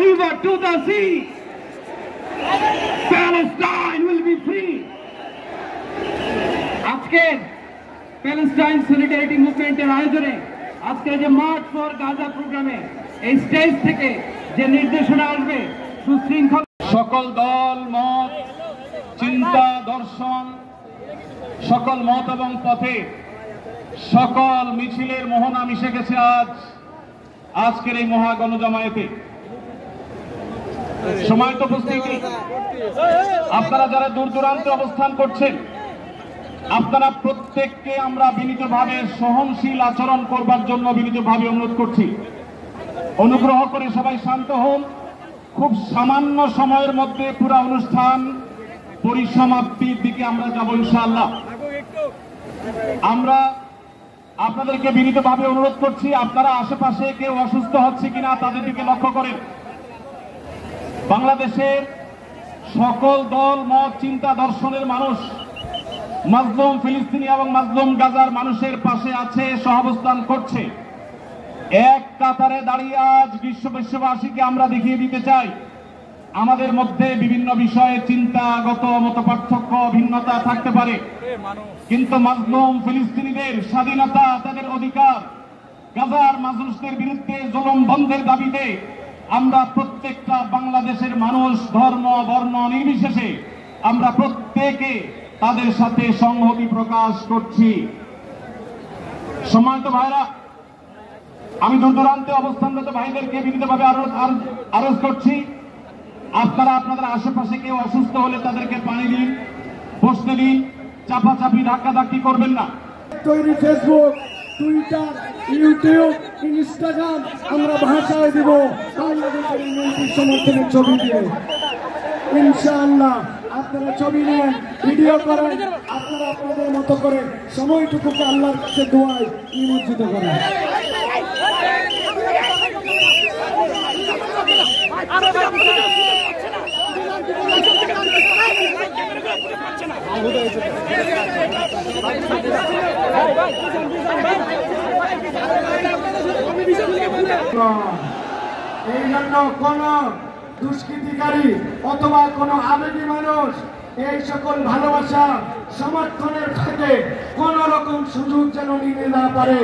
river to the sea. Palestine will be free. আজকের Palestine solidarity মুভমেন্টের আয়োজনে আজকে যে মার্চ ফর গাজা প্রোগ্রামে এই স্টেজ থেকে যে নির্দেশনা আসবে সুশৃঙ্খল সকল দল মত চিন্তা দর্শন সকল মত এবং পথে সকল মিছিলের মোহনা মিশে গেছে আজকের এই মহা গণজমায়েতে। সময়ত উপস্থিতি, আপনারা যারা দূর দূরান্তে অবস্থান করছেন, আপনারা প্রত্যেককে আমরা বিনীতভাবে সহনশীল আচরণ করবার জন্য বিনীতভাবে অনুরোধ করছি। অনুগ্রহ করে সবাই শান্ত হন। খুব সামান্য সময়ের মধ্যে পুরো অনুষ্ঠান পরিসমাপ্তির দিকে আমরা যাব ইনশাআল্লাহ। আমরা আপনাদেরকে বিনীতভাবে অনুরোধ করছি, আপনারা আশেপাশে কেউ অসুস্থ হচ্ছে কিনা তাদের দিকে লক্ষ্য করেন। বাংলাদেশের সকল দল মত চিন্তা দর্শনের মানুষ মাজলুম ফিলিস্তিনি এবং মাজলুম গাজার মানুষের পাশে আছে, সহাবস্থান করছে। এক কাতারে দাঁড়িয়ে আজ বিশ্ববাসীকে আমরা দেখিয়ে দিতে চাই, আমাদের মধ্যে বিভিন্ন বিষয়ে চিন্তাগত মতপার্থক্য ভিন্নতা থাকতে পারে, কিন্তু মাজলুম ফিলিস্তিনিদের স্বাধীনতা, তাদের অধিকার, গাজার মানুষদের বিরুদ্ধে জুলুম বন্ধের দাবিতে আমরা প্রত্যেকটা বাংলাদেশের মানুষ ধর্ম বর্ণ নির্বিশেষে আমরা প্রত্যেকে তাদের সাথে সংহতি প্রকাশ করছি। সম্মানিত ভাইরা, আমি দূর দূরান্তে অবস্থানরত ভাইদেরকে বিনীতভাবে আরজ করছি, আপনারা আপনাদের আশেপাশে কেউ অসুস্থ হলে তাদেরকে পানি দিন, বসতে দিন, চাপাচাপি ধাক্কাধাক্কি করবেন না। তৈরি ফেসবুক, টুইটার, ইউটিউব, ইনস্টাগ্রাম আমরা ভাষায় দিব বাংলাদেশের মন্ত্রীর সমর্থনের ছবি দিয়ে। ইনশাআল্লাহ আপনারা ছবি নেন, ভিডিও করেন, আপনারা আপনাদের মতো করে সময়টুকুকে আল্লাহর কাছে দোয়ায় নিমজ্জিত করেন। এই জন্য কোন দুষ্কৃতিকারী অথবা কোন আবেগী মানুষ এই সকল ভালোবাসা সমর্থনের থেকে কোন রকম সুযোগ যেন নিতে না পারে।